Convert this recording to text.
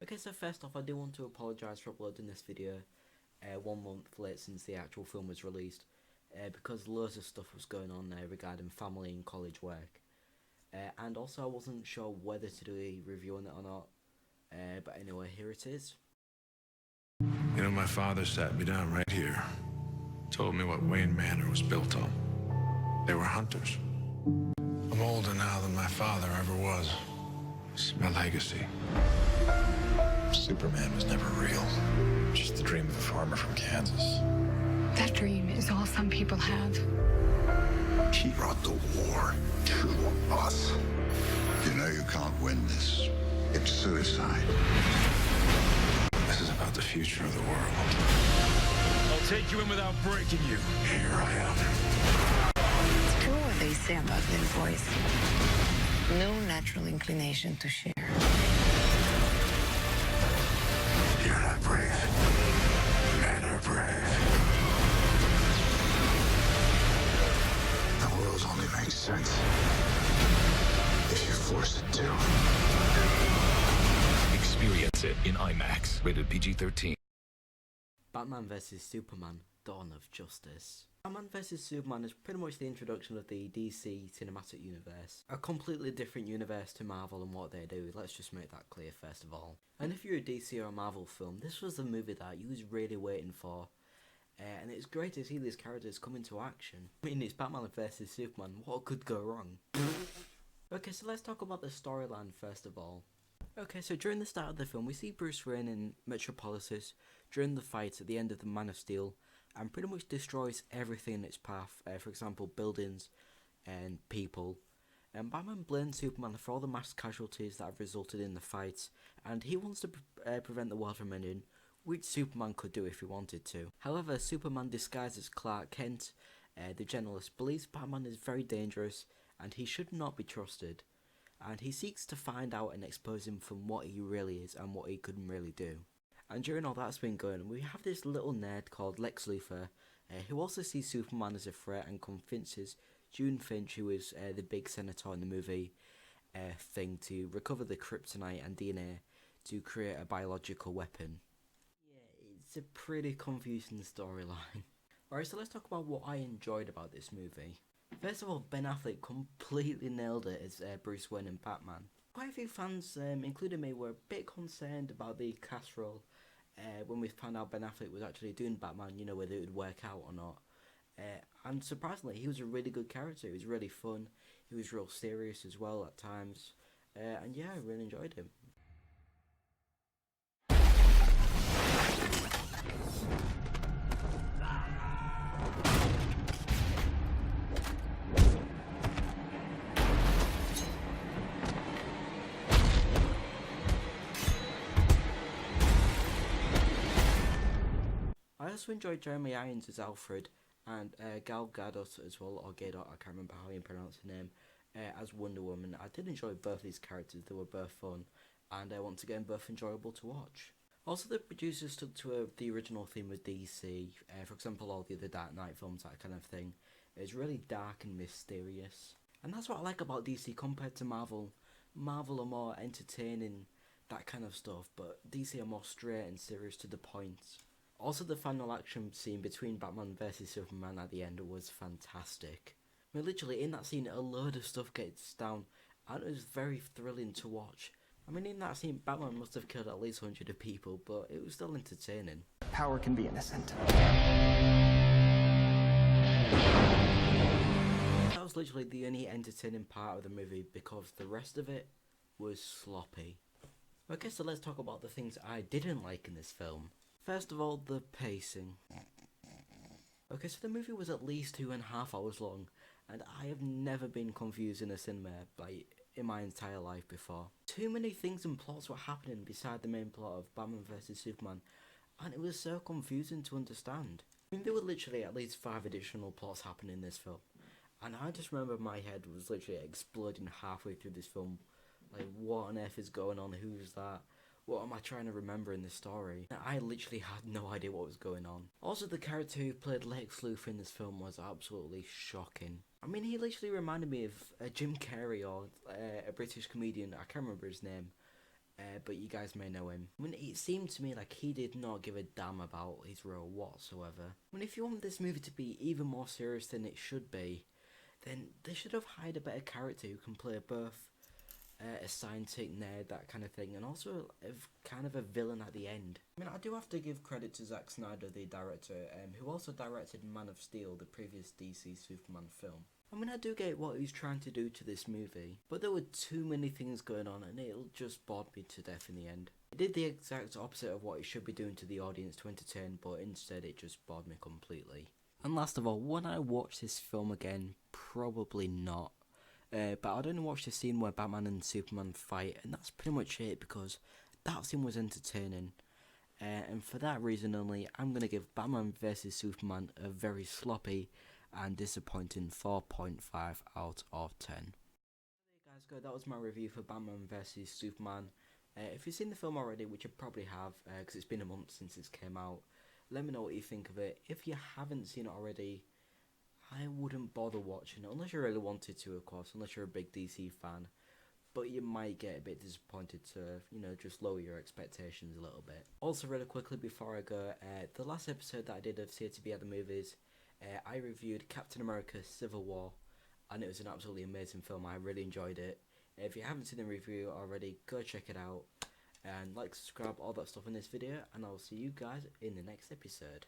Okay, so first off, I do want to apologise for uploading this video 1 month late since the actual film was released, because loads of stuff was going on there regarding family and college work, and also I wasn't sure whether to do a review on it or not, but anyway, here it is. You know, my father sat me down right here, told me what Wayne Manor was built on. They were hunters. I'm older now than my father ever was. It's my legacy. Superman was never real. Just the dream of a farmer from Kansas. That dream is all some people have. He brought the war to us. You know you can't win this. It's suicide. This is about the future of the world. I'll take you in without breaking you. Here I am. It's true what they say about little boys. No natural inclination to share. You're not brave. Men are brave. The world only makes sense if you force it to. Experience it in IMAX. Rated PG-13. Batman vs Superman: Dawn of Justice. Batman vs Superman is pretty much the introduction of the DC cinematic universe. A completely different universe to Marvel and what they do, let's just make that clear first of all. And if you're a DC or a Marvel film, this was the movie that you was really waiting for. And it's great to see these characters come into action. I mean, it's Batman vs Superman, what could go wrong? Okay, so let's talk about the storyline first of all. Okay, so during the start of the film, we see Bruce Wayne in Metropolis during the fight at the end of the Man of Steel, and pretty much destroys everything in its path, for example buildings and people. And Batman blames Superman for all the mass casualties that have resulted in the fight, and he wants to prevent the world from ending, which Superman could do if he wanted to. However, Superman disguised as Clark Kent, the journalist, believes Batman is very dangerous and he should not be trusted, and he seeks to find out and expose him from what he really is and what he could really do. And during all that's been going on, we have this little nerd called Lex Luthor, who also sees Superman as a threat and convinces June Finch, who is the big senator in the movie thing, to recover the kryptonite and DNA to create a biological weapon. Yeah, it's a pretty confusing storyline. Alright, so let's talk about what I enjoyed about this movie. First of all, Ben Affleck completely nailed it as Bruce Wayne and Batman. Quite a few fans, including me, were a bit concerned about the cast role when we found out Ben Affleck was actually doing Batman, you know, whether it would work out or not. And surprisingly, he was a really good character. He was really fun. He was real serious as well at times. And yeah, I really enjoyed him. I also enjoyed Jeremy Irons as Alfred, and Gal Gadot as well, or Gadot, I can't remember how you pronounce her name, as Wonder Woman. I did enjoy both these characters, they were both fun, and once again both enjoyable to watch. Also, the producers stuck to the original theme of DC, for example all the other Dark Knight films, that kind of thing. It's really dark and mysterious, and that's what I like about DC compared to Marvel. Marvel are more entertaining, that kind of stuff, but DC are more straight and serious to the point. Also, the final action scene between Batman vs Superman at the end was fantastic. I mean, literally, in that scene, a load of stuff gets down, and it was very thrilling to watch. I mean, in that scene, Batman must have killed at least 100 of people, but it was still entertaining. Power can be innocent. That was literally the only entertaining part of the movie, because the rest of it was sloppy. Okay, so let's talk about the things I didn't like in this film. First of all, the pacing. Okay, so the movie was at least 2.5 hours long, and I have never been confused in a cinema, like, in my entire life before. Too many things and plots were happening beside the main plot of Batman vs Superman, and it was so confusing to understand. I mean, there were literally at least 5 additional plots happening in this film, and I just remember my head was literally exploding halfway through this film. Like, what on earth is going on? Who's that? What am I trying to remember in this story? I literally had no idea what was going on. Also, the character who played Lex Luthor in this film was absolutely shocking. I mean, he literally reminded me of Jim Carrey or a British comedian, I can't remember his name. but you guys may know him. I mean, it seemed to me like he did not give a damn about his role whatsoever. I mean, if you want this movie to be even more serious than it should be, then they should have hired a better character who can play both a scientific nerd, that kind of thing, and also kind of a villain at the end. I mean, I do have to give credit to Zack Snyder, the director, who also directed Man of Steel, the previous DC Superman film. I mean, I do get what he's trying to do to this movie, but there were too many things going on and it just bored me to death in the end. It did the exact opposite of what it should be doing to the audience to entertain, but instead it just bored me completely. And last of all, when I watch this film again, probably not. But I'd only watch the scene where Batman and Superman fight, and that's pretty much it, because that scene was entertaining. And for that reason only, I'm going to give Batman vs Superman a very sloppy and disappointing 4.5 out of 10. There you guys go, that was my review for Batman vs Superman. If you've seen the film already, which you probably have, because it's been a month since it came out, let me know what you think of it. If you haven't seen it already, I wouldn't bother watching it, unless you really wanted to, of course, unless you're a big DC fan. But you might get a bit disappointed to, just lower your expectations a little bit. Also, really quickly before I go, the last episode that I did of CTB at the Movies, I reviewed Captain America Civil War, and it was an absolutely amazing film. I really enjoyed it. If you haven't seen the review already, go check it out. And like, subscribe, all that stuff in this video, and I'll see you guys in the next episode.